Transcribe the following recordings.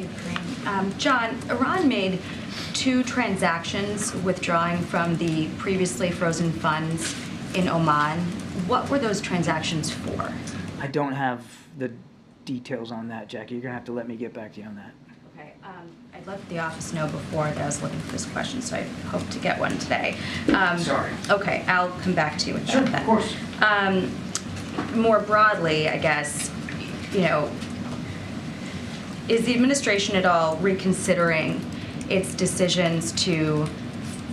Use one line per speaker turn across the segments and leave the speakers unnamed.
you, Kareem. John, Iran made 2 transactions withdrawing from the previously frozen funds in Oman. What were those transactions for?
I don't have the details on that, Jackie. You're going to have to let me get back to you on that.
Okay. I'd let the office know before that I was looking for this question, so I hope to get one today.
Sorry.
Okay, I'll come back to you with
Sure,
that.
of course.
More broadly, I guess, you know, is the administration at all reconsidering its decisions to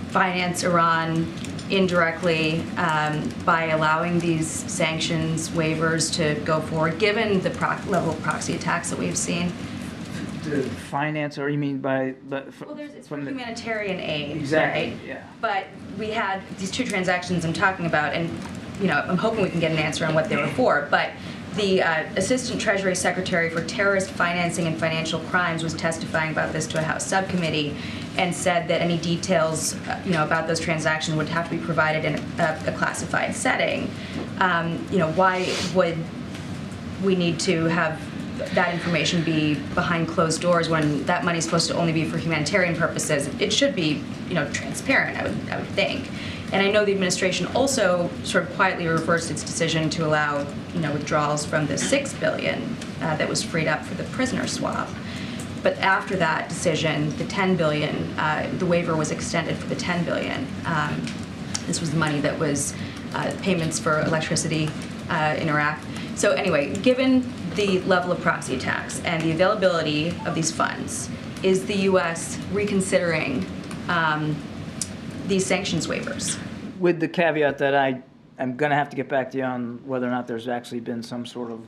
finance Iran indirectly by allowing these sanctions waivers to go forward, given the level of proxy attacks that we've seen?
The finance, or you mean by...
Well, it's for humanitarian aid,
exactly,
right?
Yeah.
But we had these 2 transactions I'm talking about, and you know, I'm hoping we can get an answer on what they were for, but the Assistant Treasury Secretary for Terrorist Financing and Financial Crimes was testifying about this to a House subcommittee and said that any details, you know, about those transactions would have to be provided in a classified setting. You know, why would we need to have that information be behind closed doors when that money is supposed to only be for humanitarian purposes? It should be, you know, transparent, I would think. And I know the administration also sort of quietly reversed its decision to allow, you know, withdrawals from the $6 billion that was freed up for the prisoner swap. But after that decision, the $10 billion, the waiver was extended for the $10 billion. This was the money that was payments for electricity in Iraq. So anyway, given the level of proxy attacks and the availability of these funds, is the U.S. reconsidering these sanctions waivers?
With the caveat that I'm going to have to get back to you on whether or not there's actually been some sort of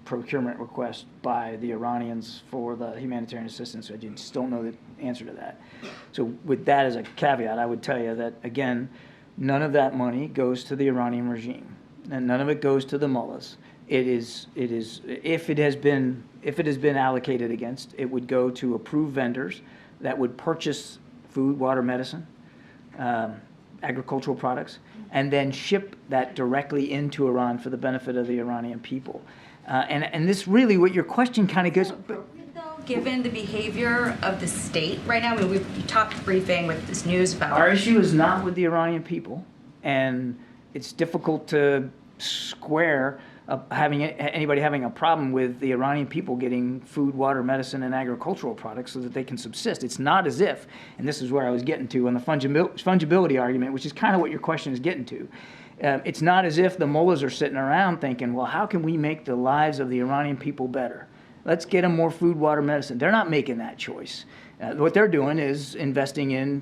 procurement request by the Iranians for the humanitarian assistance. I just don't know the answer to that. So with that as a caveat, I would tell you that, again, none of that money goes to the Iranian regime, and none of it goes to the mullahs. It is if it has been allocated against, it would go to approved vendors that would purchase food, water, medicine, agricultural products, and then ship that directly into Iran for the benefit of the Iranian people. And this really, what your question kind of goes...
Given the behavior of the state right now, I mean, we've talked briefing with this news about...
Our issue is not with the Iranian people, and it's difficult to square anybody having a problem with the Iranian people getting food, water, medicine, and agricultural products so that they can subsist. It's not as if, and this is where I was getting to on the fungibility argument, which is kind of what your question is getting to. It's not as if the mullahs are sitting around thinking, well, how can we make the lives of the Iranian people better? Let's get them more food, water, medicine. They're not making that choice. What they're doing is investing in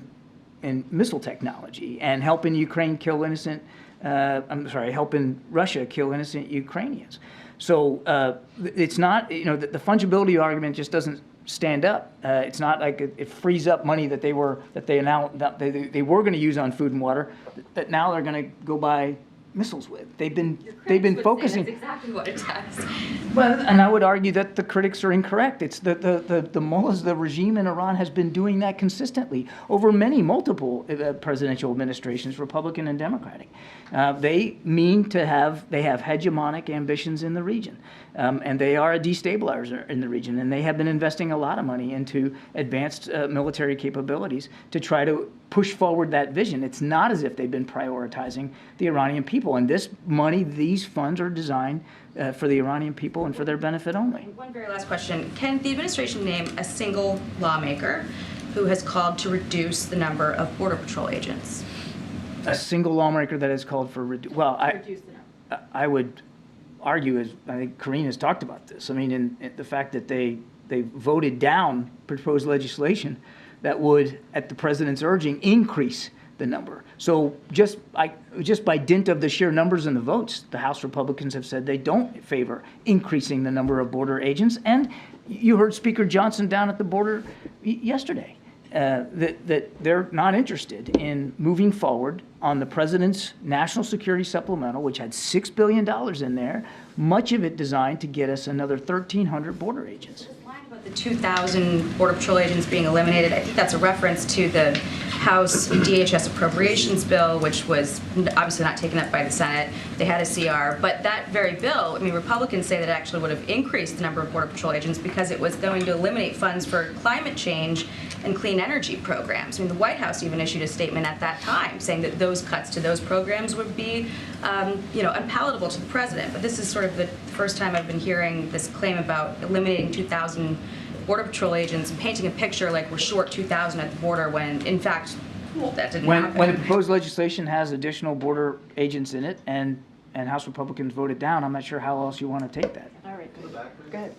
missile technology and helping Ukraine kill innocent helping Russia kill innocent Ukrainians. So it's not, you know, the fungibility argument just doesn't stand up. It's not like it frees up money that they were going to use on food and water that now they're going to go buy missiles with. They've been focusing.
That's exactly what it does.
Well, and I would argue that the critics are incorrect. It's the mullahs, the regime in Iran has been doing that consistently over multiple presidential administrations, Republican and Democratic. They have hegemonic ambitions in the region, and they are a destabilizer in the region, and they have been investing a lot of money into advanced military capabilities to try to push forward that vision. It's not as if they've been prioritizing the Iranian people, and this money, these funds are designed for the Iranian people and for their benefit only.
One very last question. Can the administration name a single lawmaker who has called to reduce the number of Border Patrol agents?
A single lawmaker that has called for reduce the number. I would argue, as I think Karine has talked about this, I mean, in the fact that they voted down proposed legislation that would, at the president's urging, increase the number. So just by dint of the sheer numbers and the votes, the House Republicans have said they don't favor increasing the number of border agents. And you heard Speaker Johnson down at the border yesterday that they're not interested in moving forward on the president's national security supplemental, which had $6 billion in there, much of it designed to get us another 1,300 border agents.
The 2,000 Border Patrol agents being eliminated, I think that's a reference to the House DHS appropriations bill, which was obviously not taken up by the Senate. They had a CR, but that very bill, I mean, Republicans say that it actually would have increased the number of Border Patrol agents because it was going to eliminate funds for climate change and clean energy programs. I mean, the White House even issued a statement at that time saying that those cuts to those programs would be, unpalatable to the president. But this is sort of the first time I've been hearing this claim about eliminating 2,000 Border Patrol agents and painting a picture like we're short 2,000 at the border when, in fact, that didn't happen.
When the proposed legislation has additional border agents in it and House Republicans vote it down, I'm not sure how else you want to take that.
All right, go ahead.